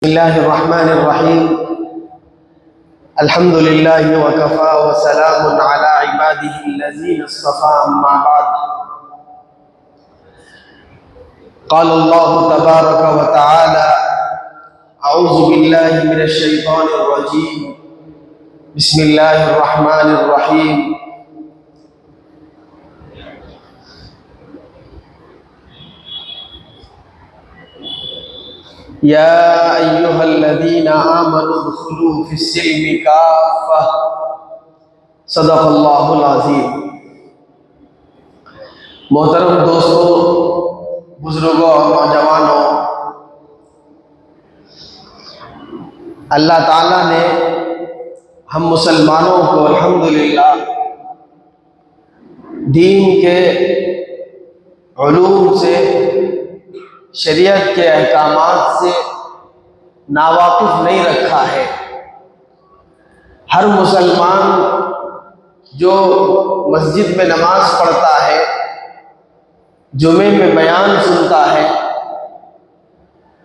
بسم الله الرحمن الرحيم. الحمد لله وكفى وسلام على عباده الذين اصطفى. أما بعد، قال الله تبارك وتعالى: أعوذ بالله من الشيطان الرجيم. بسم الله الرحمن الرحيم. يا أيها الذين آمنوا ادخلوا في السلم كافة. صدق اللہ العظیم. محترم دوستوں، بزرگوں اور نوجوانوں، اللہ تعالیٰ نے ہم مسلمانوں کو الحمدللہ دین کے علوم سے، شریعت کے احکامات سے ناواقف نہیں رکھا ہے. ہر مسلمان جو مسجد میں نماز پڑھتا ہے، جمعے میں بیان سنتا ہے،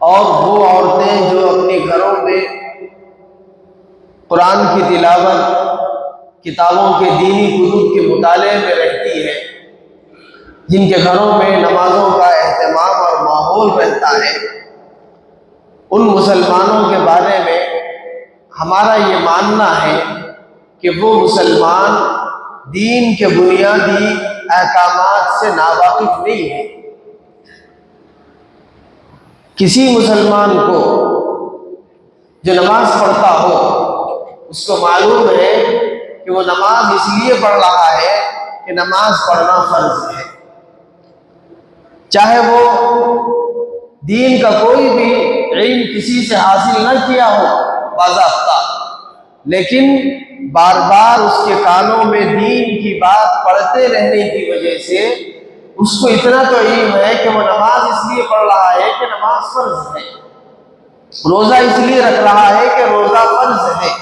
اور وہ عورتیں جو اپنے گھروں میں قرآن کی تلاوت، کتابوں کے دینی کتب کے مطالعے میں رہتی ہے، جن کے گھروں میں نمازوں کا اہتمام اور ماحول رہتا ہے، ان مسلمانوں کے بارے میں ہمارا یہ ماننا ہے کہ وہ مسلمان دین کے بنیادی احکامات سے ناواقف نہیں ہے. کسی مسلمان کو جو نماز پڑھتا ہو، اس کو معلوم ہے کہ وہ نماز اس لیے پڑھ رہا ہے کہ نماز پڑھنا فرض ہے. چاہے وہ دین کا کوئی بھی علم کسی سے حاصل نہ کیا ہو باضابطہ، لیکن بار بار اس کے کانوں میں دین کی بات پڑھتے رہنے کی وجہ سے اس کو اتنا تو علم ہے کہ وہ نماز اس لیے پڑھ رہا ہے کہ نماز فرض ہے، روزہ اس لیے رکھ رہا ہے کہ روزہ فرض ہے.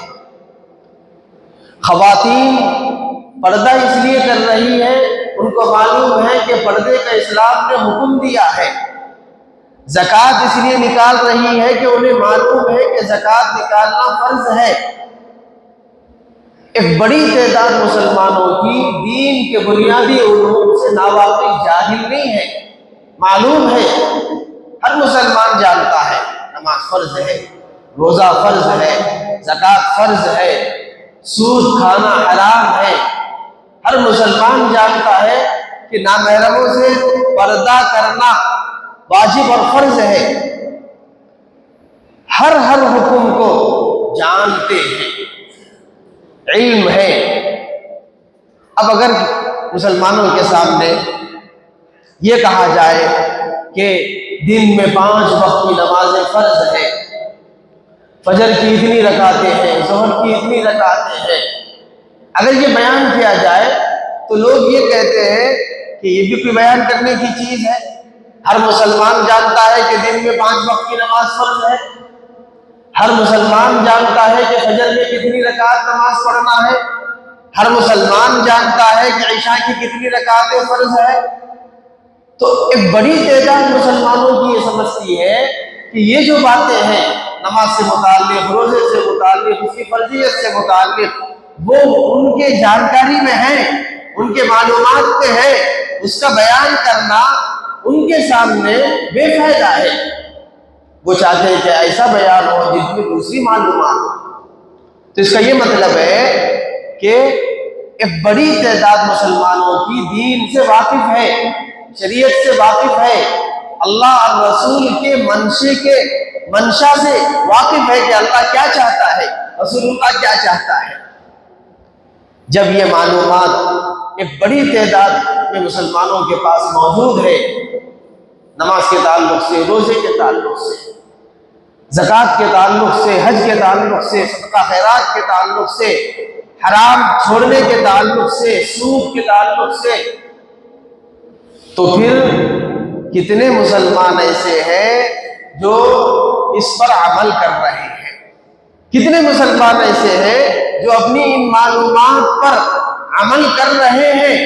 خواتین پردہ اس لیے کر رہی ہے، ان کو معلوم ہے کہ پردے کا اسلام نے حکم دیا ہے. زکوٰۃ اس لیے نکال رہی ہے کہ انہیں معلوم ہے کہ زکوٰۃ نکالنا فرض ہے. ایک بڑی تعداد مسلمانوں کی دین کے بنیادی علوم سے ناواقف، جاہل نہیں ہے. معلوم ہے، ہر مسلمان جانتا ہے نماز فرض ہے، روزہ فرض ہے، زکوٰۃ فرض ہے، سود کھانا حرام ہے. ہر مسلمان جانتا ہے کہ نامحرموں سے پردہ کرنا واجب اور فرض ہے. ہر حکم کو جانتے ہیں، علم ہے. اب اگر مسلمانوں کے سامنے یہ کہا جائے کہ دن میں 5 وقت کی نمازیں فرض ہیں، فجر کی اتنی رکعتیں ہیں، ظہر کی اتنی رکعتیں ہیں، اگر یہ بیان کیا جائے تو لوگ یہ کہتے ہیں کہ یہ بھی کوئی بیان کرنے کی چیز ہے. ہر مسلمان جانتا ہے کہ دن میں 5 وقت کی نماز فرض ہے، ہر مسلمان جانتا ہے کہ فجر میں کتنی رکعت نماز پڑھنا ہے، ہر مسلمان جانتا ہے کہ عشاء کی کتنی رکعتیں فرض ہے. تو ایک بڑی تعداد مسلمانوں کی یہ سمجھتی ہے کہ یہ جو باتیں ہیں نماز سے متعلق، روزے سے متعلق، اس کی فرضیت سے متعلق، وہ ان کے جانکاری میں ہیں، ان کے معلومات میں ہے. اس کا بیان کرنا ان کے سامنے بے فائدہ ہے. وہ چاہتے ہیں کہ ایسا بیان ہو جس میں دوسری معلومات ہو. تو اس کا یہ مطلب ہے کہ ایک بڑی تعداد مسلمانوں کی دین سے واقف ہے، شریعت سے واقف ہے، اللہ اور رسول کے منشا سے واقف ہے کہ اللہ کیا چاہتا ہے، رسول اللہ کیا چاہتا ہے. جب یہ معلومات ایک بڑی تعداد میں مسلمانوں کے پاس موجود ہے، نماز کے تعلق سے، روزے کے تعلق سے، زکوٰۃ کے تعلق سے، حج کے تعلق سے، صدقہ خیرات کے تعلق سے، حرام چھوڑنے کے تعلق سے، سود کے تعلق سے، تو پھر کتنے مسلمان ایسے ہیں جو اس پر عمل کر رہے ہیں؟ کتنے مسلمان ایسے ہیں جو اپنی ان معلومات پر عمل کر رہے ہیں؟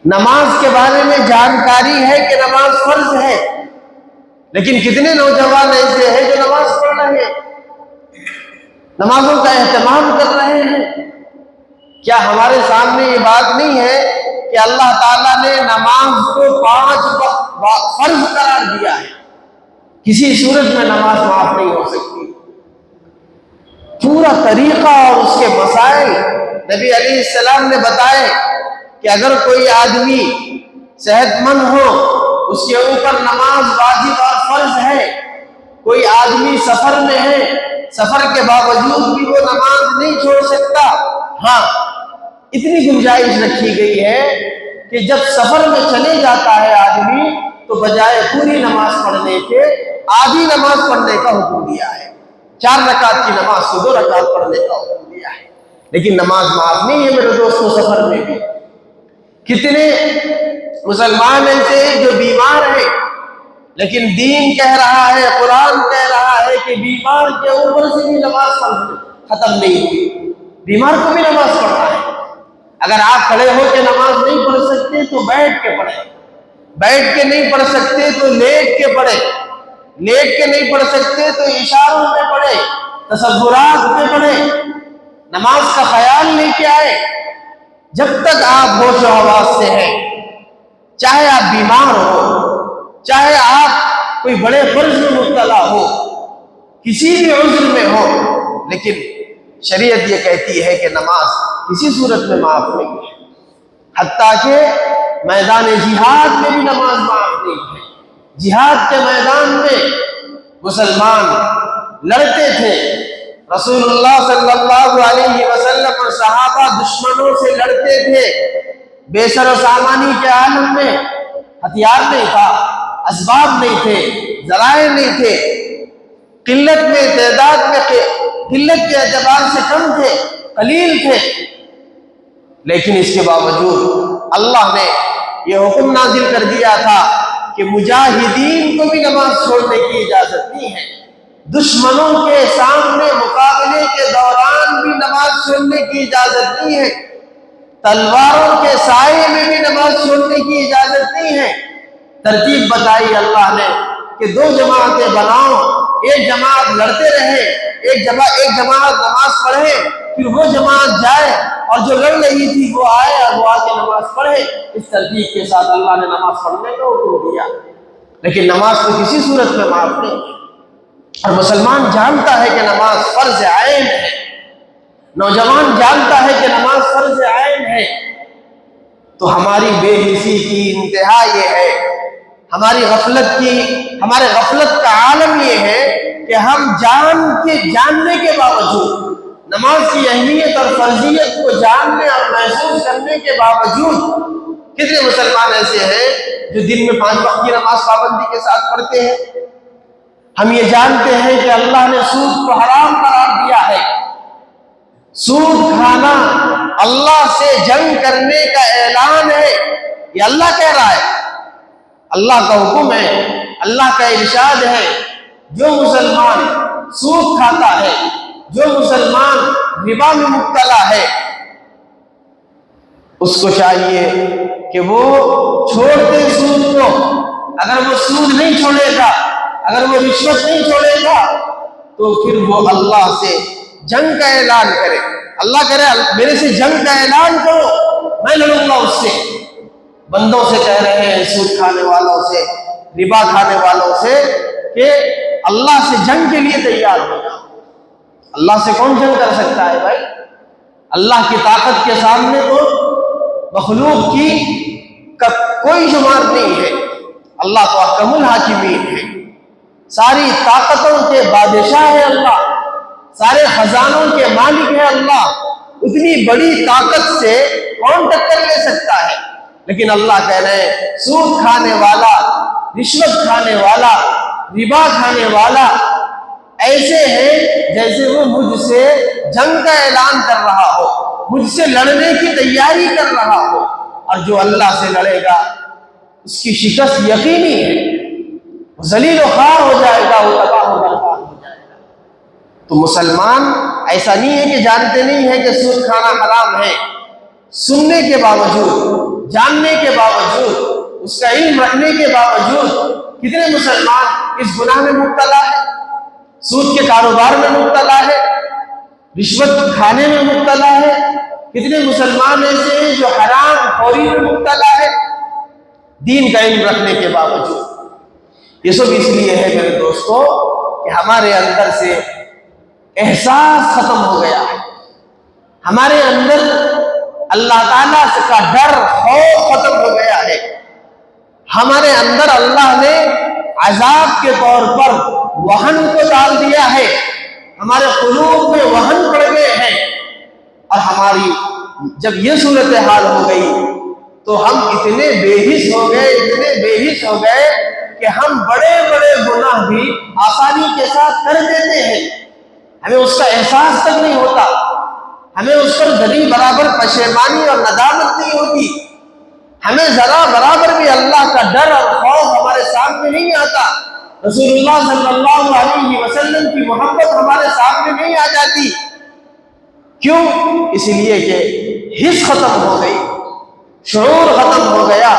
نماز کے بارے میں جانکاری ہے کہ نماز فرض ہے، لیکن کتنے نوجوان ایسے ہیں جو نماز پڑھ رہے ہیں، نمازوں کا اہتمام کر رہے ہیں؟ کیا ہمارے سامنے یہ بات نہیں ہے کہ اللہ تعالیٰ نے نماز کو 5 فرض قرار دیا ہے؟ کسی صورت میں نماز معاف نہیں ہو سکتی۔ پورا طریقہ اور اس کے مسائل نبی علیہ السلام نے بتائے کہ اگر کوئی آدمی صحت مند ہو اس کے اوپر نماز واجب اور فرض ہے، کوئی آدمی سفر میں ہے، سفر کے باوجود بھی وہ نماز نہیں چھوڑ سکتا۔ ہاں، اتنی گنجائش رکھی گئی ہے کہ جب سفر میں چلے جاتا ہے آدمی تو بجائے پوری نماز پڑھنے کے آدھی نماز پڑھنے کا حکم دیا ہے، 4 رکعت کی نماز کو 2 رکعت پڑھنے کا حکم دیا ہے۔ لیکن نماز معاف نہیں ہے میرے دوستوں۔ سفر میں بھی کتنے مسلمان ایسے ہیں جو بیمار ہیں، لیکن دین کہہ رہا ہے، قرآن کہہ رہا ہے کہ بیمار کے اوپر سے بھی نماز ختم نہیں ہوئی، بیمار کو بھی نماز پڑھنا ہے۔ اگر آپ کھڑے ہو کے نماز نہیں پڑھ سکتے تو بیٹھ کے پڑھیں، بیٹھ کے نہیں پڑھ سکتے تو لیٹ کے پڑھیں، لیٹ کے نہیں پڑھ سکتے تو اشاروں میں پڑھیں، تصورات میں پڑھیں، نماز کا خیال لے کے آئے۔ جب تک آپ ہوش و حواس سے ہیں، چاہے آپ بیمار ہو، چاہے آپ کوئی بڑے قرض میں مبتلا ہو، کسی بھی عذر میں ہو، لیکن شریعت یہ کہتی ہے کہ نماز کسی صورت میں معاف نہیں ہے۔ حتیٰ کہ میدان جہاد میں بھی نماز معاف نہیں ہے۔ جہاد کے میدان میں مسلمان لڑتے تھے، رسول اللہ صلی اللہ علیہ وسلم اور صحابہ دشمنوں سے لڑتے تھے، بے سر و سامانی کے عالم میں ہتھیار نہیں تھا، اسباب نہیں تھے، ذرائع نہیں تھے، قلت میں تعداد میں قلت کے اعتبار سے کم تھے، قلیل تھے، لیکن اس کے باوجود اللہ نے یہ حکم نازل کر دیا تھا کہ مجاہدین کو بھی نماز چھوڑنے کی اجازت نہیں ہے، دشمنوں کے سامنے مقابلے کے دوران بھی نماز چھوڑنے کی اجازت نہیں ہے، تلواروں کے سائے میں بھی نماز چھوڑنے کی اجازت نہیں ہے۔ ترتیب بتائی اللہ نے کہ 2 جماعتیں بناؤ، ایک جماعت لڑتے رہے، ایک جماعت نماز پڑھے، پھر وہ جماعت جائے اور جو لڑ رہی تھی وہ آئے اور وہ آ کے نماز پڑھے۔ اس ترتیب کے ساتھ اللہ نے نماز پڑھنے کا حکم دیا، لیکن نماز کو کسی صورت میں معاف نہیں ہے۔ اور مسلمان جانتا ہے کہ نماز فرض عین ہے، نوجوان جانتا ہے کہ نماز فرض عین ہے، تو ہماری بے حسی کی انتہا یہ ہے، ہمارے غفلت کا عالم یہ ہے کہ ہم جاننے کے باوجود، نماز کی اہمیت اور فرضیت کو جاننے اور محسوس کرنے کے باوجود، کتنے مسلمان ایسے ہیں جو دن میں 5 وقت کی نماز پابندی کے ساتھ پڑھتے ہیں۔ ہم یہ جانتے ہیں کہ اللہ نے سود کو حرام قرار دیا ہے، سود کھانا اللہ سے جنگ کرنے کا اعلان ہے، یہ اللہ کہہ رہا ہے، اللہ کا حکم ہے، اللہ کا ارشاد ہے۔ جو مسلمان سود کھاتا ہے، جو مسلمان ربا میں مبتلا ہے، اس کو چاہیے کہ وہ چھوڑ دے سود کو۔ اگر وہ سود نہیں چھوڑے گا، اگر وہ رشوت نہیں چھوڑے گا، تو پھر وہ اللہ سے جنگ کا اعلان کرے۔ اللہ کرے میرے سے جنگ کا اعلان کرو، میں لڑوں گا اس سے۔ بندوں سے کہہ رہے ہیں، سود کھانے والوں سے، ربا کھانے والوں سے، کہ اللہ سے جنگ کے لیے تیار ہو جاؤ۔ اللہ سے کون جنگ کر سکتا ہے بھائی؟ اللہ کی طاقت کے سامنے تو مخلوق کی کوئی شمار نہیں ہے۔ اللہ تو احکم الحاکمین ہے، ساری طاقتوں کے بادشاہ ہے اللہ، سارے خزانوں کے مالک ہے اللہ۔ اتنی بڑی طاقت سے کون ٹکر لے سکتا ہے؟ لیکن اللہ کہہ رہے ہیں سود کھانے والا، رشوت کھانے والا، ربا کھانے والا ایسے ہیں جیسے وہ مجھ سے جنگ کا اعلان کر رہا ہو، مجھ سے لڑنے کی تیاری کر رہا ہو، اور جو اللہ سے لڑے گا اس کی شکست یقینی ہے، وہ ذلیل و خوار ہو جائے گا، وہ تباہ و برباد ہو جائے گا۔ تو مسلمان ایسا نہیں ہے کہ جانتے نہیں ہے کہ سود کھانا حرام ہے، سننے کے باوجود، جاننے کے باوجود اس کا علم رکھنے کے باوجود کتنے مسلمان اس گناہ میں مبتلا ہے، سود کے کاروبار میں مبتلا ہے، رشوت کھانے میں مبتلا ہے، کتنے مسلمان ایسے ہیں جو حرام خوری میں مبتلا ہے دین کا علم رکھنے کے باوجود۔ یہ سب اس لیے ہے میرے دوستو کہ ہمارے اندر سے احساس ختم ہو گیا ہے، ہمارے اندر اللہ تعالیٰ کا ڈر خوف ختم ہو گیا ہے، ہمارے اندر اللہ نے عذاب کے طور پر وہن کو ڈال دیا ہے، ہمارے قلوب میں وہن پڑ گئے ہیں، اور ہماری جب یہ صورتحال ہو گئی تو ہم اتنے بے حس ہو گئے کہ ہم بڑے بڑے گناہ بھی آسانی کے ساتھ کر دیتے ہیں، ہمیں اس کا احساس تک نہیں ہوتا، ہمیں اس پر ذری برابر پشیمانی اور ندامت نہیں ہوتی، ہمیں ذرا برابر بھی اللہ کا ڈر اور خوف ہمارے سامنے نہیں آتا، رسول اللہ صلی اللہ علیہ وسلم کی محبت ہمارے سامنے نہیں آ جاتی۔ کیوں؟ اس لیے کہ حس ختم ہو گئی، شعور ختم ہو گیا،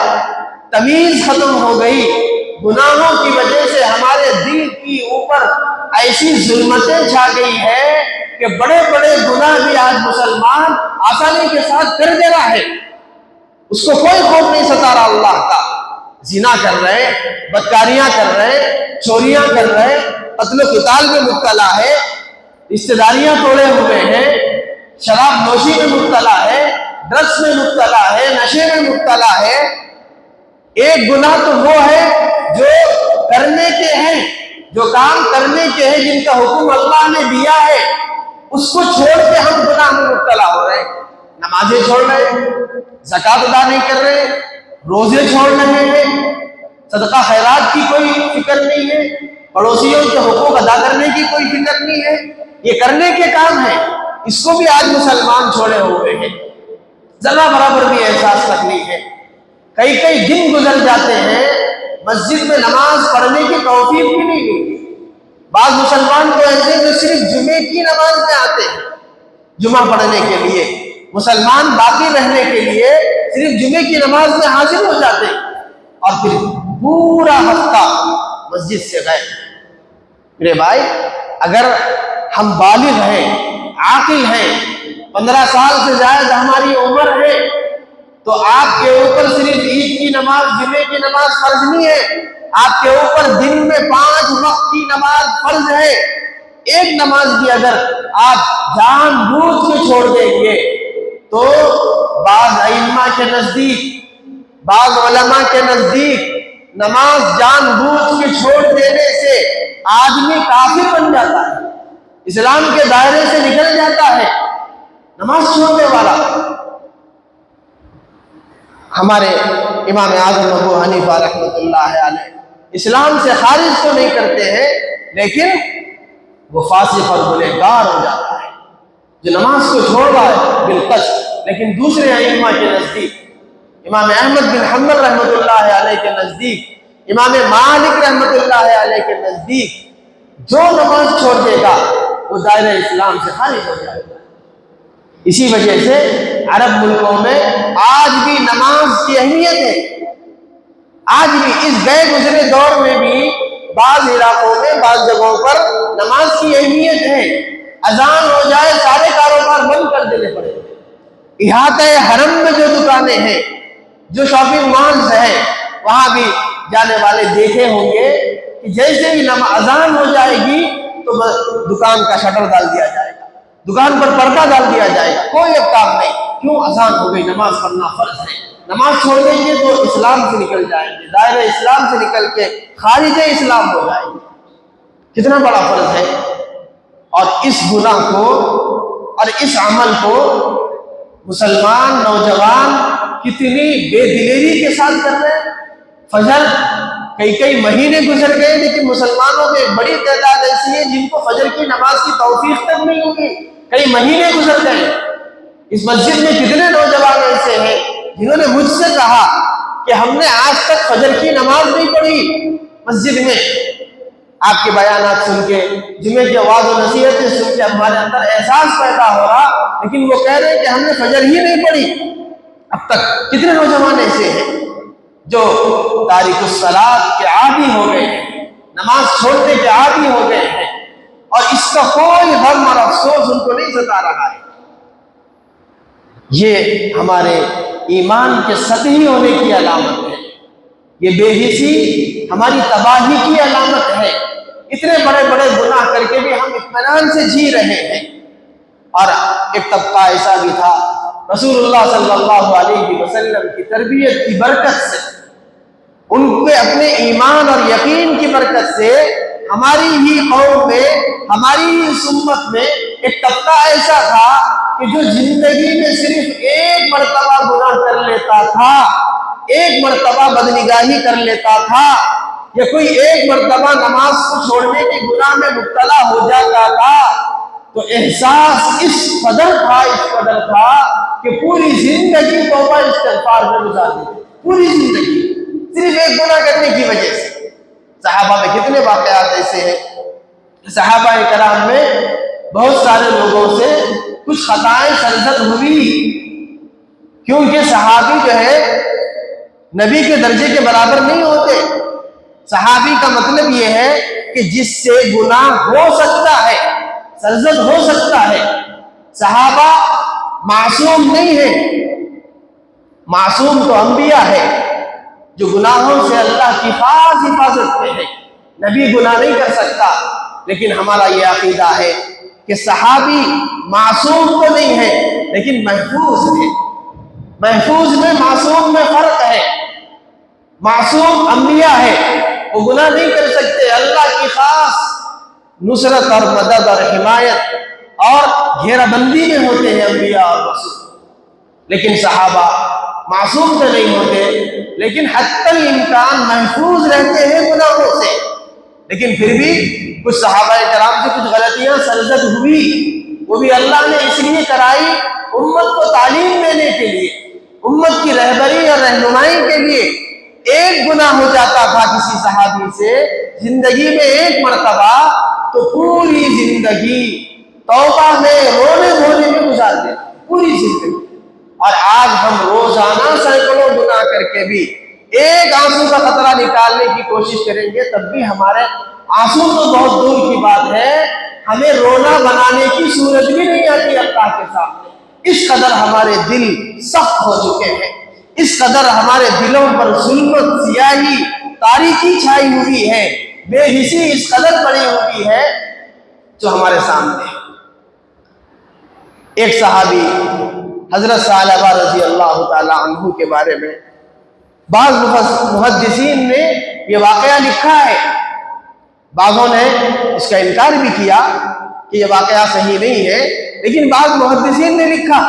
تمیز ختم ہو گئی، گناہوں کی وجہ سے ہمارے دل کی اوپر ایسی ظلمتیں چھا گئی ہے کہ بڑے بڑے گناہ بھی آج مسلمان آسانی کے ساتھ کر دے رہا ہے، اس کو کوئی خوف نہیں ستا رہا اللہ کا۔ زنا کر رہے، بدکاریاں کر رہے، چوریاں کر رہے، قتل و قتال میں مبتلا ہے، رشتہ داریاں توڑے ہوئے ہیں، شراب نوشی میں مبتلا ہے، ڈرگس میں مبتلا ہے، نشے میں مبتلا ہے۔ ایک گناہ تو وہ ہے جو کرنے کے ہیں، جو کام کرنے کے ہیں، جن کا حکم اللہ نے دیا ہے، اس کو چھوڑ کے ہم گناہ میں مبتلا ہو رہے ہیں، نمازیں چھوڑ رہے ہیں، زکوٰۃ ادا نہیں کر رہے، روزے چھوڑ رہے ہیں، صدقہ خیرات کی کوئی فکر نہیں ہے، پڑوسیوں کے حقوق ادا کرنے کی کوئی فکر نہیں ہے، یہ کرنے کے کام ہیں، اس کو بھی آج مسلمان چھوڑے ہوئے ہیں، ذرا برابر بھی احساس تک نہیں ہے۔ کئی کئی دن گزر جاتے ہیں، مسجد میں نماز پڑھنے کی توفیق بھی نہیں ملتی۔ بعض مسلمان تو ایسے جو صرف جمعے کی نماز میں آتے ہیں جمعہ پڑھنے کے لیے، مسلمان باقی رہنے کے لیے صرف جمعے کی نماز میں حاضر ہو جاتے ہیں اور پھر پورا ہفتہ مسجد سے گئے۔ میرے بھائی، اگر ہم بالغ ہیں، عاقل ہیں، 15 سال سے زائد ہماری عمر ہے، تو آپ کے اوپر صرف عید کی نماز، جمعے کی نماز فرض نہیں ہے، آپ کے اوپر دن میں 5 وقت کی نماز فرض ہے۔ ایک نماز بھی اگر آپ جان بوجھ کے چھوڑ دیں گے تو بعض ائمہ کے نزدیک، بعض علماء کے نزدیک نماز جان بوجھ کے چھوڑ دینے سے آدمی کافر بن جاتا ہے، اسلام کے دائرے سے نکل جاتا ہے نماز چھوڑنے والا۔ ہمارے امام اعظم ابو حنیفہ رحمۃ اللہ علیہ اسلام سے خارج تو نہیں کرتے ہیں، لیکن وہ فاسق اور گنہگار ہو جاتا ہے جو نماز کو چھوڑ رہا ہے بالقصد۔ لیکن دوسرے ائمہ کے نزدیک، امام احمد بن حنبل رحمۃ اللہ علیہ کے نزدیک، امام مالک رحمۃ اللہ علیہ کے نزدیک، جو نماز چھوڑ دے گا وہ دائرہ اسلام سے خارج ہو جائے گا۔ اسی وجہ سے عرب ملکوں میں آج بھی نماز کی اہمیت ہے، آج بھی اس گئے گزرے دور میں بھی بعض علاقوں میں، بعض جگہوں پر نماز کی اہمیت ہے۔ اذان ہو جائے سارے کاروبار بند کر دینے پڑے، احاطہ حرم میں جو دکانیں ہیں، جو شاپنگ مالز ہیں، وہاں بھی جانے والے دیکھے ہوں گے کہ جیسے ہی اذان ہو جائے گی تو دکان کا شٹر ڈال دیا جائے گا، دکان پر پردہ ڈال دیا جائے گا، کوئی اب کام نہیں۔ کیوں؟ اذان ہو گئی، نماز پڑھنا فرض ہے، نماز چھوڑ دیں گے تو اسلام سے نکل جائیں گے، دائرہ اسلام سے نکل کے خارج اسلام ہو جائیں گے۔ کتنا بڑا فرض ہے، اور اس گناہ کو اور اس عمل کو مسلمان نوجوان کتنی بے دلیری کے ساتھ کر رہے ہیں۔ فجر کئی مہینے گزر گئے، لیکن مسلمانوں میں ایک بڑی تعداد ایسی ہے جن کو فجر کی نماز کی توفیق تک نہیں ہوگی، کئی مہینے گزر گئے۔ اس مسجد میں کتنے نوجوان ایسے ہیں جنہوں نے مجھ سے کہا کہ ہم نے آج تک فجر کی نماز نہیں پڑھی مسجد میں۔ آپ کے بیانات سن کے، جمعے کی آواز و نصیحتیں سن کے ہمارے اندر احساس پیدا ہو رہا، لیکن وہ کہہ رہے ہیں کہ ہم نے فجر ہی نہیں پڑھی اب تک۔ کتنے نوجوان ایسے ہیں جو تارک الصلاۃ کے عادی ہو گئے ہیں، نماز چھوڑنے کے عادی ہو گئے ہیں، اور اس کا کوئی غم اور افسوس ان کو نہیں ستا رہا ہے۔ یہ ہمارے ایمان کے سطحی ہونے کی علامت ہے، یہ بے حسی ہماری تباہی کی علامت ہے۔ اتنے بڑے بڑے گناہ کر کے بھی ہم اطمینان سے جی رہے ہیں۔ اور ایک طبقہ ایسا بھی تھا، رسول اللہ صلی اللہ علیہ وسلم کی تربیت کی برکت سے، ان کے اپنے ایمان اور یقین کی برکت سے ہماری ہی قوم میں، ہماری ہی امت میں ایک طبقہ ایسا تھا کہ جو زندگی میں صرف ایک مرتبہ گناہ کر لیتا تھا، ایک مرتبہ بدنگاہی کر لیتا تھا، یا کوئی ایک مرتبہ نماز کو چھوڑنے کے گناہ میں مبتلا ہو جاتا تھا، تو احساس اس قدر تھا کہ پوری زندگی توبہ استغفار میں گزار دیتے، پوری زندگی صرف ایک گناہ کرنے کی وجہ سے۔ صحابہ میں کتنے واقعات ایسے ہیں، صحابہ کرام میں بہت سارے لوگوں سے کچھ خطائیں سرزد ہوئی، کیونکہ صحابی جو ہے نبی کے درجے کے برابر نہیں ہوتے۔ صحابی کا مطلب یہ ہے کہ جس سے گناہ ہو سکتا ہے، سرزد ہو سکتا ہے۔ صحابہ معصوم نہیں ہیں، معصوم تو انبیاء ہے جو گناہوں سے اللہ کی خاص حفاظت میں ہے۔ نبی گناہ نہیں کر سکتا، لیکن ہمارا یہ عقیدہ ہے کہ صحابی معصوم تو نہیں ہے لیکن محفوظ ہے۔ محفوظ میں معصوم میں فرق ہے۔ معصوم انبیاء ہے، وہ گناہ نہیں کر سکتے، اللہ کی خاص نصرت اور مدد اور حمایت اور گھیرا بندی میں ہوتے ہیں انبیاء اور رسول۔ لیکن صحابہ معصوم تو نہیں ہوتے، لیکن حتی الامکان محفوظ رہتے ہیں گناہوں سے۔ لیکن پھر بھی کچھ صحابہ کرام سے کچھ غلطیاں سرزد ہوئی، وہ بھی اللہ نے اس لیے کرائی امت کو تعلیم دینے کے لیے، امت کی رہبری اور رہنمائی کے لیے۔ ایک گناہ ہو جاتا تھا کسی صحابی سے زندگی میں ایک مرتبہ، تو پوری زندگی توبہ میں رونے دھونے میں گزار دیتے، پوری زندگی۔ اور آج ہم روزانہ سینکڑوں گناہ کر کے بھی ایک آنسو کا قطرہ نکالنے کی کوشش کریں گے، تب بھی ہمارے آنسو تو بہت دور کی بات ہے، ہمیں رونا بنانے کی صورت بھی نہیں آتی اللہ کے سامنے۔ اس قدر ہمارے دل سخت ہو چکے ہیں، اس قدر ہمارے دلوں پر ظلمت، سیاہی، تاریکی چھائی ہوئی ہے، بے حسی اس قدر پڑی ہوئی ہے جو ہمارے سامنے ہے۔ ایک صحابی حضرت ثعلبہ رضی اللہ تعالی عنہ کے بارے میں بعض محدثین نے یہ واقعہ لکھا ہے، بعضوں نے اس کا انکار بھی کیا کہ یہ واقعہ صحیح نہیں ہے، لیکن بعض محدثین نے لکھا۔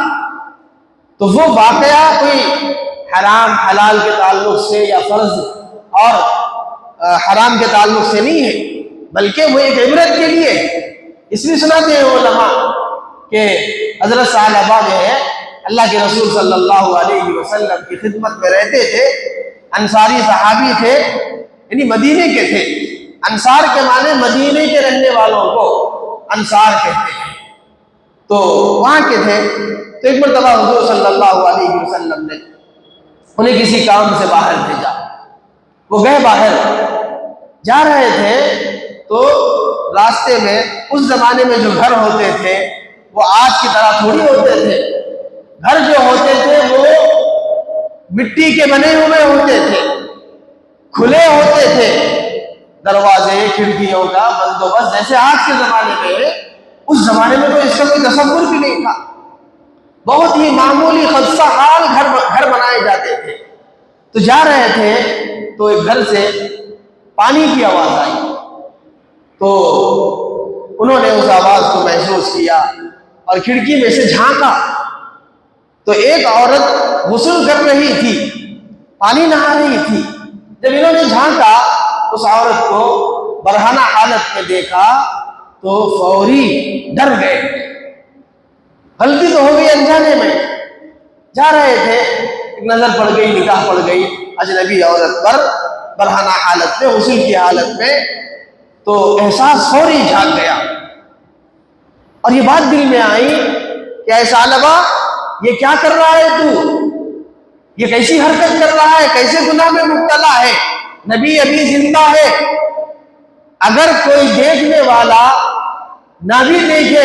تو وہ واقعہ کوئی حرام حلال کے تعلق سے یا فرض اور حرام کے تعلق سے نہیں ہے، بلکہ وہ ایک عبرت کے لیے۔ اس لیے سناتے ہیں علماء کہ حضرت ثعلبہ جو ہے اللہ کے رسول صلی اللہ علیہ وسلم کی خدمت میں رہتے تھے، انصاری صحابی تھے، یعنی مدینے کے تھے۔ انصار کے معنی مدینے کے رہنے والوں کو انصار کہتے ہیں، تو وہاں کے تھے۔ تو ایک مرتبہ حضور صلی اللہ علیہ وسلم نے انہیں کسی کام سے باہر بھیجا، وہ گئے باہر، جا رہے تھے تو راستے میں اس زمانے میں جو گھر ہوتے تھے وہ آج کی طرح تھوڑی ہوتے تھے، گھر جو ہوتے تھے وہ مٹی کے بنے ہوئے ہوتے تھے، کھلے ہوتے تھے، دروازے کھڑکیوں کا بندوبست جیسے آج کے زمانے میں، اس زمانے میں تو اس کا کوئی تصور بھی نہیں تھا، بہت ہی معمولی خدشہ حال گھر بنائے جاتے تھے۔ تو جا رہے تھے تو ایک گھر سے پانی کی آواز آئی، تو انہوں نے اس آواز کو محسوس کیا اور کھڑکی میں سے جھانکا، تو ایک عورت غسل کر رہی تھی، پانی نہا رہی تھی۔ جب انہوں نے جھانکا اس عورت کو برہنہ حالت میں دیکھا تو فوری ڈر گئے، غلطی تو ہو گئی انجانے میں، جا رہے تھے، ایک نظر پڑ گئی، نگاہ پڑ گئی اجنبی عورت پر برہنہ حالت میں، غسل کی حالت میں، تو احساس فوری جھاگ گیا اور یہ بات دل میں آئی کہ اے ثعلبہ یہ کیا کر رہا ہے تو؟ یہ کیسی حرکت کر رہا ہے، کیسے گناہ میں مبتلا ہے، نبی ابھی زندہ ہے۔ اگر کوئی دیکھنے والا نہ بھی دیکھے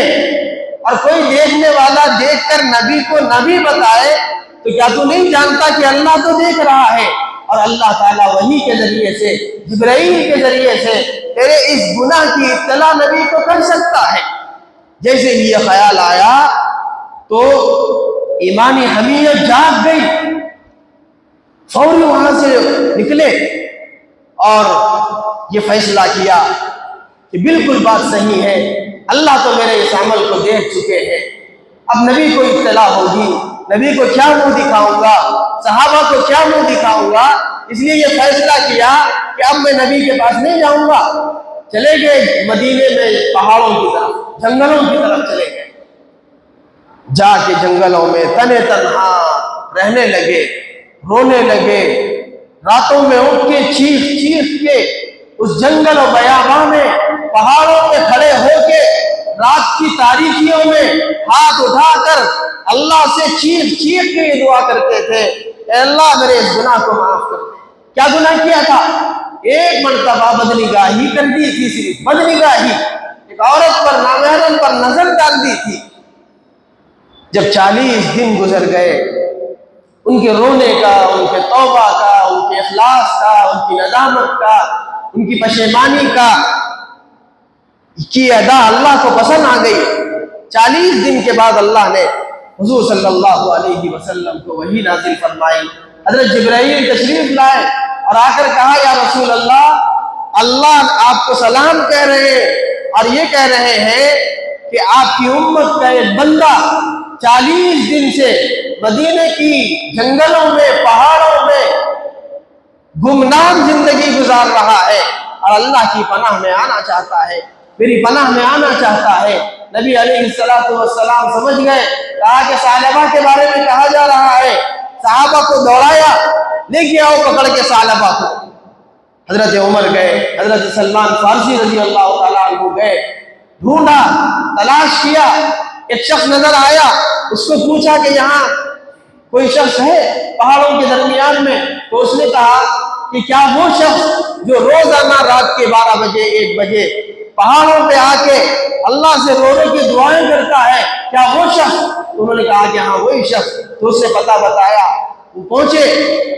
اور کوئی دیکھنے والا دیکھ کر نبی کو نہ بھی بتائے تو کیا تو نہیں جانتا کہ اللہ تو دیکھ رہا ہے، اور اللہ تعالیٰ وحی کے ذریعے سے، جبرائیل کے ذریعے سے تیرے اس گناہ کی اطلاع نبی کو کر سکتا ہے۔ جیسے ہی یہ خیال آیا تو ایمانی حمیت جاگ گئی، فوری وہاں سے نکلے اور یہ فیصلہ کیا کہ بالکل بات صحیح ہے، اللہ تو میرے اس عمل کو دیکھ چکے ہیں، اب نبی کو اطلاع ہوگی، نبی کو کیا منہ دکھاؤں گا، صحابہ کو کیا منہ دکھاؤں گا، اس لیے یہ فیصلہ کیا کہ اب میں نبی کے پاس نہیں جاؤں گا۔ چلے گئے مدینے میں پہاڑوں کی طرف، جنگلوں کی طرف چلے گئے، جا کے جنگلوں میں تنے تنہا رہنے لگے، رونے لگے، راتوں میں اٹھ کے چیخ چیخ کے اس جنگل و بیاباں میں، پہاڑوں میں کھڑے ہو کے رات کی تاریکیوں میں ہاتھ اٹھا کر اللہ سے چیخ چیخ کے یہ دعا کرتے تھے، اے اللہ میرے اس گناہ کو معاف کر دے۔ کیا گناہ کیا تھا؟ ایک مرتبہ بدنگاہی کر دی تھی، صرف بدنگاہی، ایک عورت پر، نامحرم پر نظر ڈال دی تھی۔ جب 40 دن گزر گئے، ان کے رونے کا، ان کے توبہ کا، ان کے اخلاص کا، ان کی ندامت کا، ان کی پشیمانی کی ادا اللہ کو پسند آ گئی۔ 40 دن کے بعد اللہ نے حضور صلی اللہ علیہ وسلم کو وحی نازل فرمائی۔ حضرت جبرائیل تشریف لائے اور آ کر کہا، یا رسول اللہ، اللہ آپ کو سلام کہہ رہے ہیں اور یہ کہہ رہے ہیں کہ آپ کی امت کا ایک بندہ 40 دن سے مدینے کی جنگلوں میں، پہاڑوں میں گمنام زندگی گزار رہا ہے اور اللہ کی پناہ میں آنا چاہتا ہے، میری پناہ میں آنا چاہتا ہے۔ نبی علیہ السلام سمجھ گئے، کہا کہ ثعلبہ کے بارے میں کہا جا رہا ہے، صحابہ کو دوڑایا، لے کے آؤ پکڑ کے ثعلبہ کو۔ حضرت عمر گئے، حضرت سلمان فارسی رضی اللہ تعالیٰ عنہ گئے، ڈھونڈا، تلاش کیا، ایک شخص نظر آیا، اس کو پوچھا کہ یہاں کوئی شخص ہے پہاڑوں کے درمیان میں؟ تو اس نے کہا کہ کیا وہ شخص جو روزانہ رات کے 12 بجے 1 بجے پہاڑوں پہ آ کے اللہ سے رو رو کے دعائیں کرتا ہے، کیا وہ شخص؟ انہوں نے کہا کہ ہاں وہی شخص۔ تو اس نے پتہ بتایا، وہ پہنچے،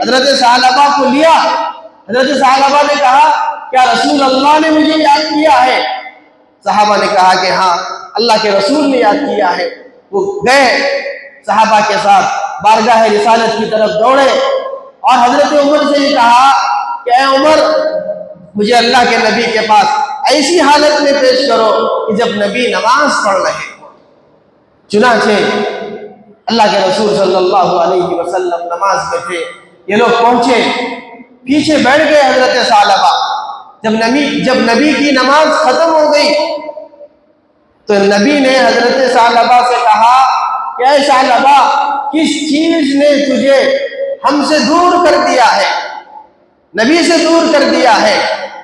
حضرت ثعلبہ کو لیا۔ حضرت ثعلبہ نے کہا، کیا رسول اللہ نے مجھے یاد کیا ہے؟ صحابہ نے کہا کہ ہاں اللہ کے رسول نے یاد کیا ہے۔ وہ گئے صحابہ کے ساتھ بارگاہ رسالت کی طرف دوڑے اور حضرت عمر سے یہ کہا کہ اے عمر، مجھے اللہ کے نبی کے پاس ایسی حالت میں پیش کرو کہ جب نبی نماز پڑھ رہے ہوں۔ چنانچہ اللہ کے رسول صلی اللہ علیہ وسلم نماز میں تھے، یہ لوگ پہنچے، پیچھے بیٹھ گئے حضرت ثعلبہ۔ جب نبی کی نماز ختم ہو گئی تو نبی نے حضرت ثعلبہ سے کہا کہ اے ثعلبہ، کس چیز نے تجھے ہم سے دور کر دیا ہے؟ نبی سے دور کر دیا ہے،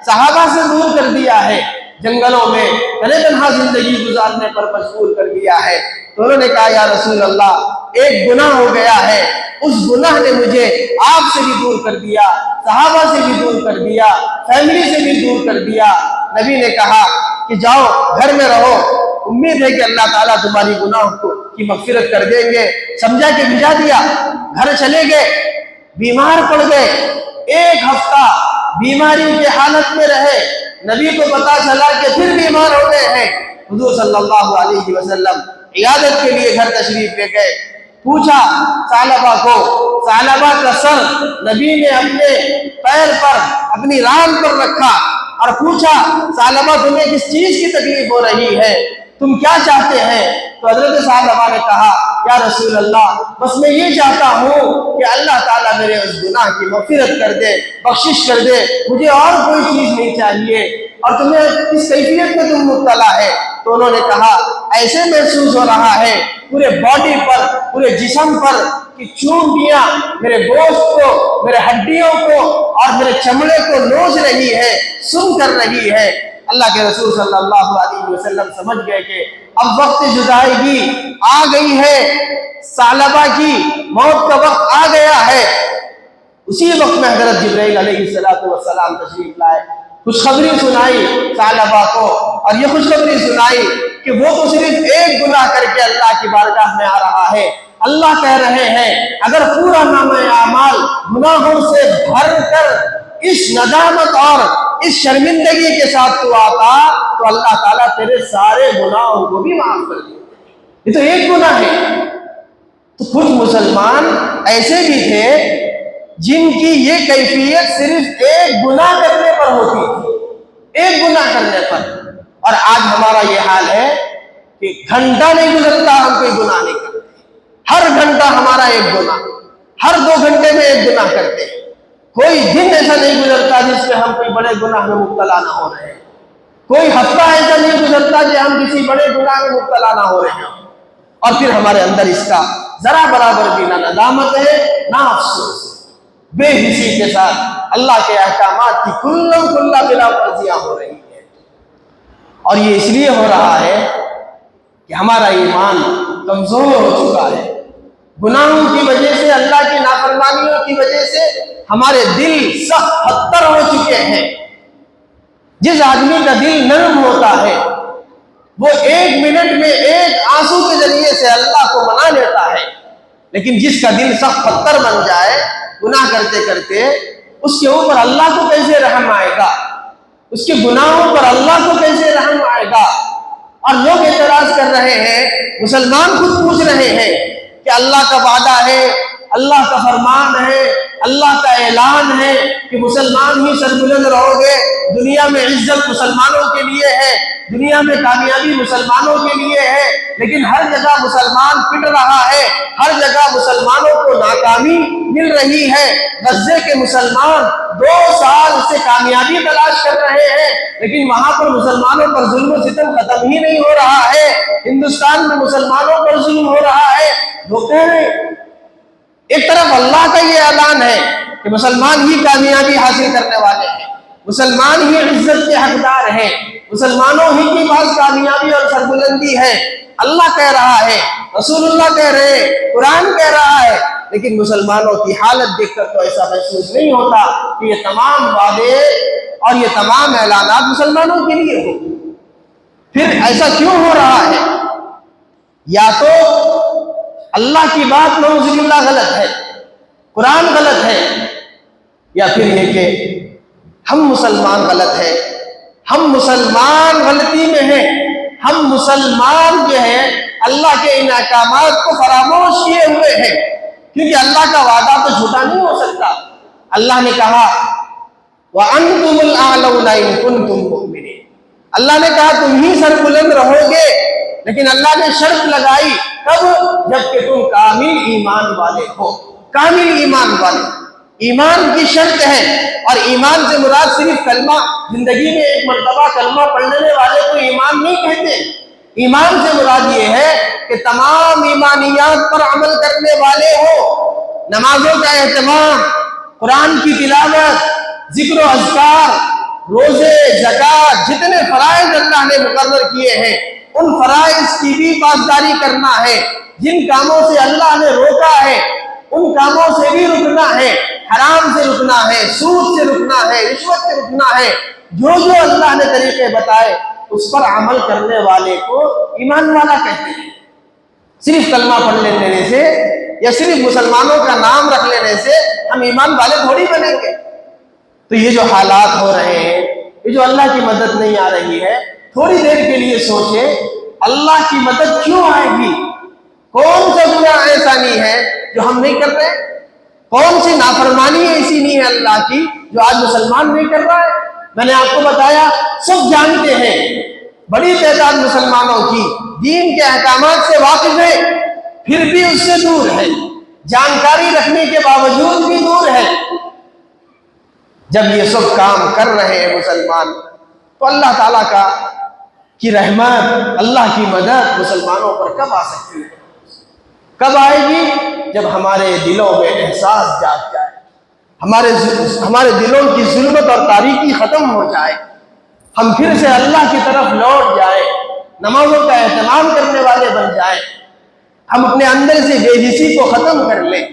صحابہ سے دور کر دیا ہے، جنگلوں میں تنہا تنہا زندگی گزارنے پر مجبور کر دیا ہے۔ تو انہوں نے کہا یا رسول اللہ، ایک گناہ ہو گیا ہے، اس گناہ نے مجھے آپ سے بھی دور کر دیا، صحابہ سے بھی دور کر دیا، فیملی سے بھی دور کر دیا۔ نبی نے کہا کہ جاؤ گھر میں رہو، امید ہے کہ اللہ تعالیٰ تمہاری گناہ کی مغفرت کر دیں گے۔ سمجھا کہ بھجا دیا، گھر چلے گئے، بیمار پڑ گئے، 1 ہفتہ بیماری کے حالت میں رہے۔ نبی کو پتا چلا کہ پھر بیمار ہو گئے ہیں۔ حضور صلی اللہ علیہ وسلم عیادت کے لیے گھر تشریف لے گئے، پوچھا ثعلبہ کو، ثعلبہ کا سر نبی نے اپنے پیر پر، اپنی ران پر رکھا اور پوچھا ثعلبہ تمہیں کس چیز کی تکلیف ہو رہی ہے، تم کیا چاہتے ہیں؟ تو حضرت ثعلبہ نے کہا یا رسول اللہ، بس میں یہ چاہتا ہوں کہ اللہ تعالیٰ میرے اس گناہ کی مغفرت کر دے، بخشش کر دے، مجھے اور کوئی چیز نہیں چاہیے۔ اور تمہیں کس کیفیت میں تم مبتلا ہے؟ تو انہوں نے کہا ایسے محسوس ہو رہا ہے پورے باڈی پر، پورے جسم پر کہ چونٹیاں میرے گوشت کو، میرے ہڈیوں کو اور میرے چمڑے کو نوچ رہی ہے، سن کر رہی ہے۔ اللہ کے رسول صلی اللہ علیہ وسلم سمجھ گئے کہ اب وقت جدائیگی آ گئی ہے، ثعلبہ کی موت کا وقت آ گیا ہے۔ اسی وقت میں حضرت جبرائیل علیہ السلام تشریف لائے، خوشخبری سنائی ثعلبہ کو، اور یہ خوشخبری سنائی کہ وہ تو صرف ایک گناہ کر کے اللہ کی بارگاہ میں آ رہا ہے۔ اللہ کہہ رہے ہیں اگر پورا نامہ اعمال گناہوں سے بھر کر اس ندامت اور اس شرمندگی کے ساتھ تو آتا تو اللہ تعالیٰ تیرے سارے گناہوں کو بھی معاف کر دے۔ یہ تو ایک گناہ ہے۔ تو کچھ مسلمان ایسے بھی تھے جن کی یہ کیفیت صرف ایک گناہ کرنے پر ہوتی تھی، ایک گناہ کرنے پر۔ اور آج ہمارا یہ حال ہے کہ گھنٹہ نہیں گزرتا ہم کوئی گناہ نہیں کرتے، ہر گھنٹہ ہمارا ایک گناہ، ہر 2 گھنٹے میں ایک گناہ کرتے ہیں۔ کوئی دن ایسا نہیں گزرتا جس میں ہم کوئی بڑے گناہ میں مبتلا نہ ہو رہے ہیں، کوئی ہفتہ ایسا نہیں گزرتا کہ ہم کسی بڑے گناہ میں مبتلا نہ ہو رہے ہیں، اور پھر ہمارے اندر اس کا ذرا برابر بھی نہ ندامت ہے نہ افسوس، بے حسی کے ساتھ اللہ کے احکامات کی کلہ بلا ورزیاں ہو رہی ہیں۔ اور یہ اس لیے ہو رہا ہے کہ ہمارا ایمان کمزور ہو چکا ہے، گناہوں کی وجہ سے، اللہ کی نافرمانیوں کی وجہ سے ہمارے دل سخت پتھر ہو چکے ہیں۔ جس آدمی کا دل نرم ہوتا ہے وہ 1 منٹ میں ایک آنسو کے ذریعے سے اللہ کو منا لیتا ہے، لیکن جس کا دل سخت پتھر بن جائے گناہ کرتے کرتے، اس کے اوپر اللہ کو کیسے رحم آئے گا، اس کے گناہوں پر اللہ کو کیسے رحم آئے گا۔ اور لوگ اعتراض کر رہے ہیں، مسلمان خود پوچھ رہے ہیں کہ اللہ کا وعدہ ہے، اللہ کا فرمان ہے، اللہ کا اعلان ہے کہ مسلمان ہی سربلند رہو گے، دنیا میں عزت مسلمانوں کے لیے ہے، دنیا میں کامیابی مسلمانوں کے لیے ہے، لیکن ہر جگہ مسلمان پٹ رہا ہے، ہر جگہ مسلمانوں کو ناکامی مل رہی ہے۔ غزے کے مسلمان 2 سال سے کامیابی تلاش کر رہے ہیں، لیکن وہاں پر مسلمانوں پر ظلم و ستم ختم ہی نہیں ہو رہا ہے۔ ہندوستان میں مسلمانوں پر ظلم ہو رہا ہے۔ وہ کہہ رہے ایک طرف اللہ کا یہ اعلان ہے کہ مسلمان ہی کامیابی حاصل کرنے والے ہیں، مسلمان ہی عزت کے حقدار ہیں، مسلمانوں ہی کے پاس کامیابی اور سربلندی ہے۔ اللہ کہہ رہا ہے، رسول اللہ کہہ رہے ہیں، قرآن کہہ رہا ہے، لیکن مسلمانوں کی حالت دیکھ کر تو ایسا محسوس نہیں ہوتا کہ یہ تمام وعدے اور یہ تمام اعلانات مسلمانوں کے لیے ہو۔ پھر ایسا کیوں ہو رہا ہے؟ یا تو اللہ کی بات نعوذ باللہ غلط ہے، قرآن غلط ہے، یا پھر یہ کہ ہم مسلمان غلط ہیں، ہم مسلمان غلطی میں ہیں، ہم مسلمان جو ہے اللہ کے ان احکامات کو فراموش کیے ہوئے ہیں، کیونکہ اللہ کا وعدہ تو جھوٹا نہیں ہو سکتا۔ اللہ نے کہا وَأَنْتُمُ الْأَعْلَوْنَ إِن كُنتُم مُؤْمِنِينَ، اللہ نے کہا تم ہی سربلند رہو گے، لیکن اللہ نے شرط لگائی کب؟ جب کہ تم کامل ایمان والے ہو، کامل ایمان والے۔ ایمان کی شرط ہے، اور ایمان سے مراد صرف کلمہ، زندگی میں ایک مرتبہ کلمہ پڑھنے والے کو ایمان نہیں کہتے۔ ایمان سے مراد یہ ہے کہ تمام ایمانیات پر عمل کرنے والے ہو، نمازوں کا اہتمام، قرآن کی تلاوت، ذکر و اذکار، روزے، زکوٰۃ، جتنے فرائض اللہ نے مقرر کیے ہیں ان فرائض کی بھی پاسداری کرنا ہے، جن کاموں سے اللہ نے روکا ہے ان کاموں سے بھی رکنا ہے، حرام سے رکنا ہے، سود سے رکنا ہے، رشوت سے رکنا ہے، جو جو اللہ نے طریقے بتائے اس پر عمل کرنے والے کو ایمان والا کہتے ہیں۔ صرف کلمہ پڑھ لینے سے یا صرف مسلمانوں کا نام رکھ لینے سے ہم ایمان والے تھوڑی بنیں گے۔ تو یہ جو حالات ہو رہے ہیں، یہ جو اللہ کی مدد نہیں آ رہی ہے، تھوڑی دیر کے لیے سوچیں اللہ کی مدد کیوں آئے گی؟ کون سا گناہ ایسا نہیں ہے جو ہم نہیں کر رہے؟ کون سی نافرمانی ایسی نہیں ہے اللہ کی جو آج مسلمان نہیں کر رہا ہے؟ میں نے آپ کو بتایا سب جانتے ہیں، بڑی تعداد مسلمانوں کی دین کے احکامات سے واقف ہے، پھر بھی اس سے دور ہے، جانکاری رکھنے کے باوجود بھی دور ہے۔ جب یہ سب کام کر رہے ہیں مسلمان، تو اللہ تعالیٰ کی رحمت، اللہ کی مدد مسلمانوں پر کب آ سکتی ہے؟ کب آئے گی؟ جب ہمارے دلوں میں احساس جاگ جائے، ہمارے دلوں کی ظلمت اور تاریکی ختم ہو جائے، ہم پھر سے اللہ کی طرف لوٹ جائیں، نمازوں کا اہتمام کرنے والے بن جائیں، ہم اپنے اندر سے بے حسی کو ختم کر لیں،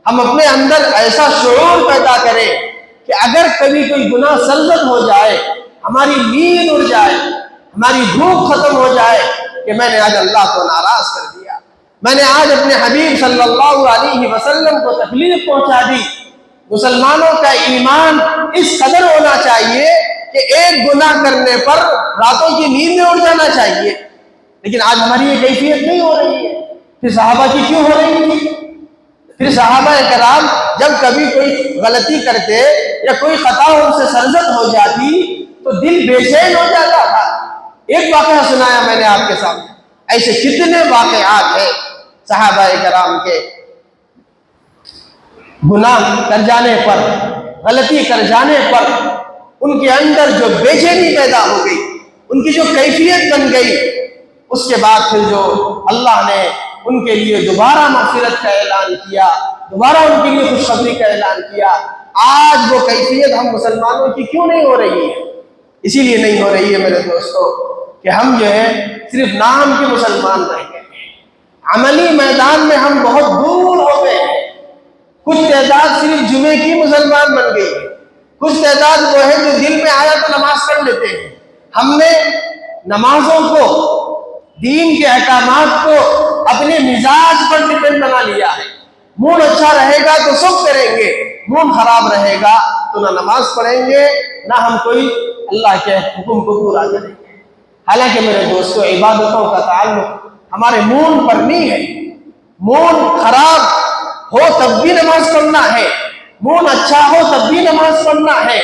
ہم اپنے اندر ایسا شعور پیدا کریں کہ اگر کبھی کوئی گناہ سرزد ہو جائے، ہماری نیند اڑ جائے، ہماری بھوک ختم ہو جائے کہ میں نے آج اللہ کو ناراض کر دیا، میں نے آج اپنے حبیب صلی اللہ علیہ وسلم کو تکلیف پہنچا دی۔ مسلمانوں کا ایمان اس قدر ہونا چاہیے کہ ایک گناہ کرنے پر راتوں کی نیند میں اڑ جانا چاہیے، لیکن آج ہماری یہ کیفیت نہیں ہو رہی ہے۔ پھر صحابہ کی کیوں ہو رہی تھی؟ پھر صحابہ کرام جب کبھی کوئی غلطی کرتے یا کوئی خطا ان سے سرزد ہو جاتی تو دل بے چین ہو جاتا تھا۔ ایک واقعہ سنایا میں نے آپ کے سامنے، ایسے کتنے واقعات ہیں صحابہ کرام کے گناہ کر جانے پر، غلطی کر جانے پر ان کے اندر جو بے چینی پیدا ہو گئی، ان کی جو کیفیت بن گئی، اس کے بعد پھر جو اللہ نے ان کے لیے دوبارہ مغفرت کا اعلان کیا، دوبارہ ان کے لیے خوشخبری کا اعلان کیا، آج وہ کیفیت ہم مسلمانوں کی کیوں نہیں ہو رہی ہے؟ اسی لیے نہیں ہو رہی ہے میرے دوستو کہ ہم جو ہے صرف نام کے مسلمان رہ گئے ہیں، عملی میدان میں ہم بہت دور ہو گئے ہیں۔ کچھ تعداد صرف جمعے کی مسلمان بن گئی ہے، کچھ تعداد وہ ہے جو دل میں آیا تو نماز پڑھ لیتے ہیں۔ ہم نے نمازوں کو، دین کے احکامات کو اپنے مزاج پر ڈپینڈ بنا لیا ہے۔ موڈ اچھا رہے گا تو سب کریں گے، موڈ خراب رہے گا تو نہ نماز پڑھیں گے نہ ہم کوئی اللہ کے حکم کو پورا کریں گے۔ حالانکہ میرے دوستو عبادتوں کا تعلق ہمارے موڈ پر نہیں ہے۔ موڈ خراب ہو تب بھی نماز پڑھنا ہے، موڈ اچھا ہو تب بھی نماز پڑھنا ہے،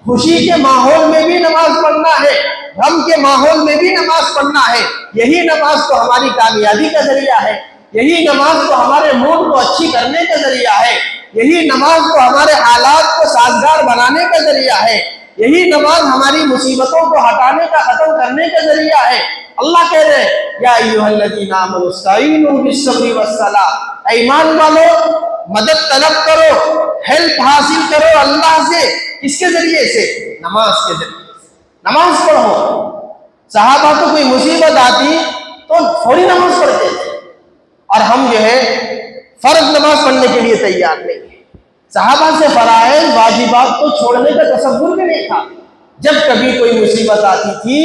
خوشی کے ماحول میں بھی نماز پڑھنا ہے، غم کے ماحول میں بھی نماز پڑھنا ہے۔ یہی نماز تو ہماری کامیابی کا ذریعہ ہے، یہی نماز تو ہمارے موڈ کو اچھی کرنے کا ذریعہ ہے، یہی نماز تو ہمارے حالات کو سازگار بنانے کا ذریعہ ہے، یہی نماز ہماری مصیبتوں کو ہٹانے کا، ختم کرنے کا ذریعہ ہے۔ اللہ کہہ رہے ہیں یا ایھا الذین آمنوا استعینوا بالصبر والصلاۃ، اے ایمان والو مدد طلب کرو، ہیلپ حاصل کرو اللہ سے، کس کے ذریعے سے؟ نماز کے ذریعے سے۔ نماز پڑھو۔ صحابہ تو کوئی مصیبت آتی تو فوری نماز پڑھتے تھے، اور ہم جو ہے فرض نماز پڑھنے کے لیے تیار نہیں ہیں۔ صحابہ سے فرائض واجبات کو چھوڑنے کا تصور بھی نہیں تھا۔ جب کبھی کوئی مصیبت آتی تھی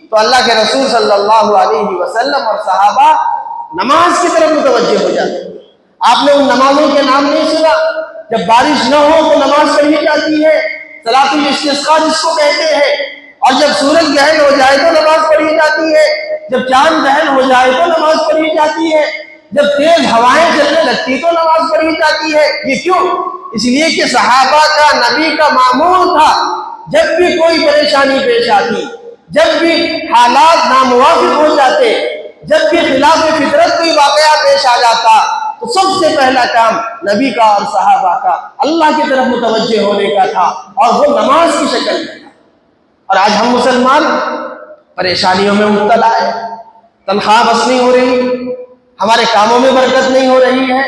تو اللہ کے رسول صلی اللہ علیہ وسلم اور صحابہ نماز کی طرف متوجہ ہو جاتے تھے۔ آپ نے ان نمازوں کے نام نہیں سنا؟ جب بارش نہ ہو تو نماز پڑھی جاتی ہے، صلاۃ الاستسقاء جس کو کہتے ہیں، اور جب سورج گرہن ہو جائے تو نماز پڑھی جاتی ہے، جب چاند گرہن ہو جائے تو نماز پڑھی جاتی ہے، جب تیز ہوائیں چلنے لگتی تو نماز پڑھی جاتی ہے۔ یہ کیوں؟ اس لیے کہ صحابہ کا، نبی کا معمول تھا، جب بھی کوئی پریشانی پیش آتی، جب بھی حالات ناموافق ہو جاتے، جب بھی خلاف فطرت کوئی واقعہ پیش آ جاتا تو سب سے پہلا کام نبی کا اور صحابہ کا اللہ کی طرف متوجہ ہونے کا تھا، اور وہ نماز کی شکل میں تھا۔ اور آج ہم مسلمان پریشانیوں میں مبتلا ہے، تنخواہ بس نہیں ہو رہی، ہمارے کاموں میں برکت نہیں ہو رہی ہے،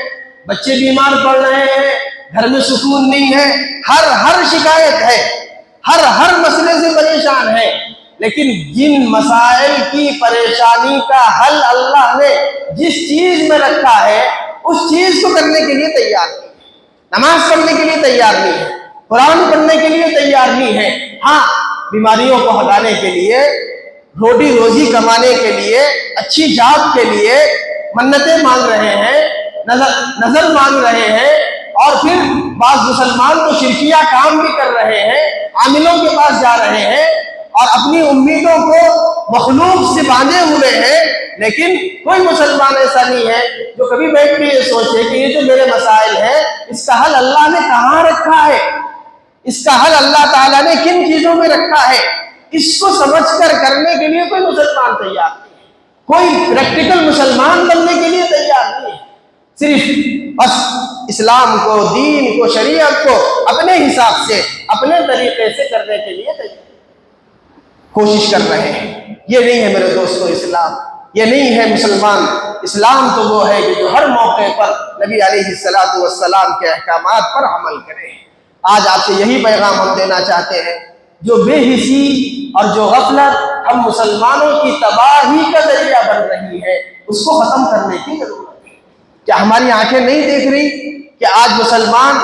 بچے بیمار پڑ رہے ہیں، گھر میں سکون نہیں ہے، ہر شکایت ہے، ہر مسئلے سے پریشان ہے، لیکن جن مسائل کی پریشانی کا حل اللہ نے جس چیز میں رکھا ہے اس چیز کو کرنے کے لیے تیار نہیں ہے۔ نماز پڑھنے کے لیے تیار نہیں ہے، قرآن پڑھنے کے لیے تیار نہیں ہے۔ ہاں، بیماریوں کو ہٹانے کے لیے، روٹی روزی کمانے کے لیے، اچھی جاب کے لیے منتیں مانگ رہے ہیں، نظر مانگ رہے ہیں، اور پھر بعض مسلمان تو شرکیہ کام بھی کر رہے ہیں، عاملوں کے پاس جا رہے ہیں اور اپنی امیدوں کو مخلوق سے باندھے ہوئے ہیں، لیکن کوئی مسلمان ایسا نہیں ہے جو کبھی بیٹھ کے یہ سوچے کہ یہ جو میرے مسائل ہیں اس کا حل اللہ نے کہاں رکھا ہے، اس کا حل اللہ تعالیٰ نے کن چیزوں میں رکھا ہے، اس کو سمجھ کر کرنے کے لیے کوئی مسلمان تیار نہیں ہے، کوئی پریکٹیکل مسلمان بننے کے لیے تیار نہیں ہے، صرف بس اسلام کو، دین کو، شریعت کو اپنے حساب سے، اپنے طریقے سے کرنے کے لیے تیار کوشش کر رہے ہیں۔ یہ نہیں ہے میرے دوستو اسلام، یہ نہیں ہے مسلمان۔ اسلام تو وہ ہے کہ جو ہر موقع پر نبی علیہ السلام کے احکامات پر عمل کرے۔ آج آپ سے یہی پیغام ہم دینا چاہتے ہیں جو بے حسی اور جو غفلت ہم مسلمانوں کی تباہی کا ذریعہ بن رہی ہے، اس کو ختم کرنے کی ضرورت ہے۔ کیا ہماری آنکھیں نہیں دیکھ رہی کہ آج مسلمان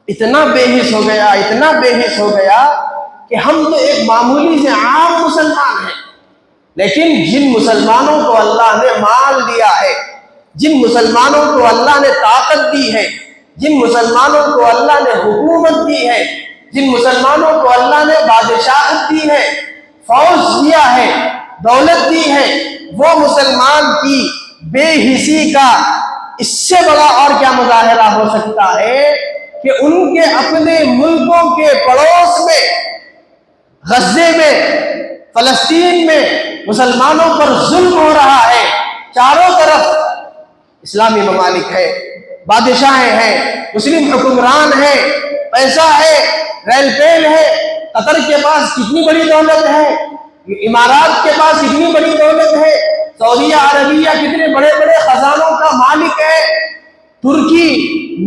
اتنا بے حس ہو گیا، اتنا بے حس ہو گیا کہ ہم تو ایک معمولی سے عام مسلمان ہیں، لیکن جن مسلمانوں کو اللہ نے مال دیا ہے، جن مسلمانوں کو اللہ نے طاقت دی ہے، جن مسلمانوں کو اللہ نے حکومت دی ہے، جن مسلمانوں کو اللہ نے بادشاہت دی ہے، فوج دیا ہے، دولت دی ہے، وہ مسلمان کی بے حسی کا اس سے بڑا اور کیا مظاہرہ ہو سکتا ہے کہ ان کے اپنے ملکوں کے پڑوس میں، غزے میں، فلسطین میں مسلمانوں پر ظلم ہو رہا ہے، چاروں طرف اسلامی ممالک ہے، بادشاہیں ہیں، مسلم حکمران ہیں، پیسہ ہے، ریل پیل ہے، قطر کے پاس کتنی بڑی دولت ہے، امارات کے پاس کتنی بڑی دولت ہے، سعودیہ عربیہ کتنے بڑے بڑے خزانوں کا مالک ہے، ترکی،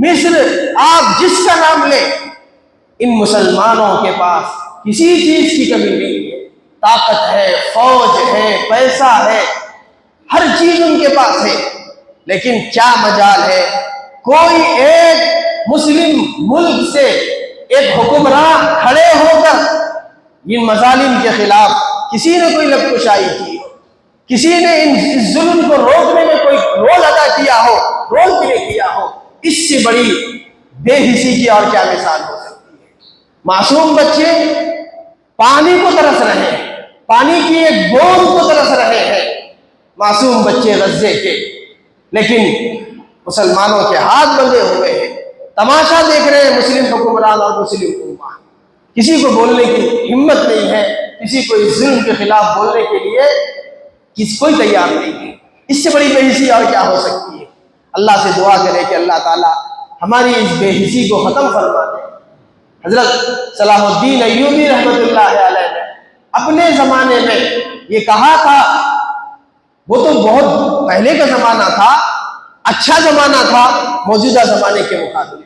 مصر، آپ جس کا نام لیں، ان مسلمانوں کے پاس کسی چیز کی کمی نہیں ہے، طاقت ہے، فوج ہے، پیسہ ہے، ہر چیز ان کے پاس ہے، لیکن کیا مجال ہے کوئی ایک مسلم ملک سے ایک حکمران کھڑے ہو کر ان مظالم کے خلاف کسی نے کوئی لب کشائی کی ہو، کسی نے اس ظلم کو روکنے میں کوئی رول ادا کیا ہو، رول پلے کیا ہو، اس سے بڑی بے حسی کی اور کیا مثال ہو سکتی ہے۔ معصوم بچے پانی کو ترس رہے ہیں، پانی کی ایک بوند کو ترس رہے ہیں، معصوم بچے غزے کے، لیکن مسلمانوں کے ہاتھ بندھے ہوئے ہیں، تماشا دیکھ رہے ہیں مسلم حکمران اور مسلم حکمران، کسی کو بولنے کی ہمت نہیں ہے، کسی کو اس ظلم کے خلاف بولنے کے لیے کوئی تیار نہیں ہے۔ اس سے بڑی بے حسی اور کیا ہو سکتی ہے؟ اللہ سے دعا کرے کہ اللہ تعالی ہماری اس بے حسی کو ختم فرما دے۔ حضرت صلاح الدین ایوبی رحمۃ اللہ علیہ نے اپنے زمانے میں یہ کہا تھا، وہ تو بہت پہلے کا زمانہ تھا، اچھا زمانہ تھا موجودہ زمانے کے مقابلے،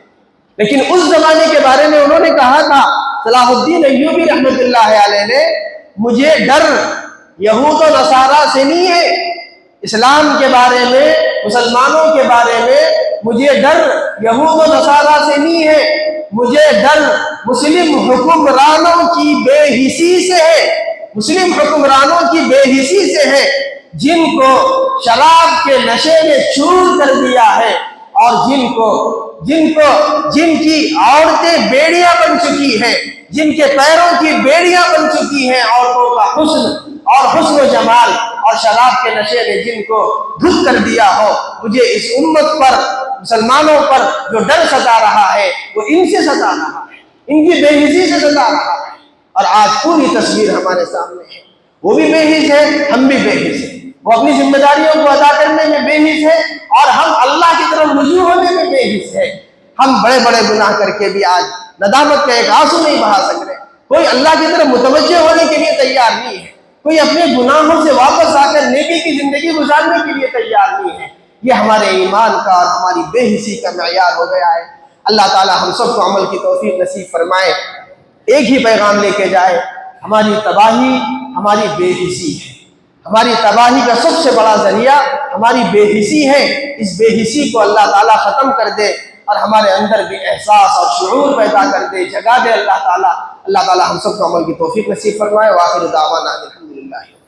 لیکن اس زمانے کے بارے میں انہوں نے کہا تھا، صلاح الدین ایوبی رحمۃ اللہ علیہ نے، مجھے ڈر یہود و نصارہ سے نہیں ہے، اسلام کے بارے میں، مسلمانوں کے بارے میں مجھے ڈر یہود و نصارہ سے نہیں ہے، مجھے ڈر مسلم حکمرانوں کی بے حسی سے ہے، مسلم حکمرانوں کی بے حسی سے ہے، جن کو شراب کے نشے نے چور کر دیا ہے، اور جن کی عورتیں بیڑیاں بن چکی ہیں، جن کے پیروں کی بیڑیاں بن چکی ہیں، عورتوں کا حسن و جمال اور شراب کے نشے نے جن کو دھت کر دیا ہو، مجھے اس امت پر، مسلمانوں پر جو ڈر ستا رہا ہے وہ ان سے ستا رہا ہے، ان کی بے حسی سے ستا رہا ہے۔ اور آج پوری تصویر ہمارے سامنے ہے، وہ بھی بے حس ہے، ہم بھی بے حس ہیں، وہ اپنی ذمہ داریوں کو ادا کرنے میں بے حس ہے، اور ہم اللہ کی طرف رجوع ہونے میں بے حس ہے۔ ہم بڑے بڑے گناہ کر کے بھی آج ندامت کا ایک آنسو نہیں بہا سک رہے، کوئی اللہ کی طرف متوجہ ہونے کے لیے تیار نہیں ہے، کوئی اپنے گناہوں سے واپس آ کر نیکی کی زندگی گزارنے کے لیے تیار نہیں ہے۔ یہ ہمارے ایمان کا اور ہماری بے حسی کا معیار ہو گیا ہے۔ اللہ تعالی ہم سب کو عمل کی توفیق نصیب فرمائے، ایک ہی پیغام لے کے جائے، ہماری تباہی ہماری بے حسی ہے، ہماری تباہی کا سب سے بڑا ذریعہ ہماری بے حسی ہے۔ اس بے حسی کو اللہ تعالیٰ ختم کر دے اور ہمارے اندر بھی احساس اور شعور پیدا کر دے، جگا دے اللہ تعالیٰ۔ اللہ تعالیٰ ہم سب کو عمل کی توفیق نصیب فرمائے۔ وآخر دعوانا الحمدللہ۔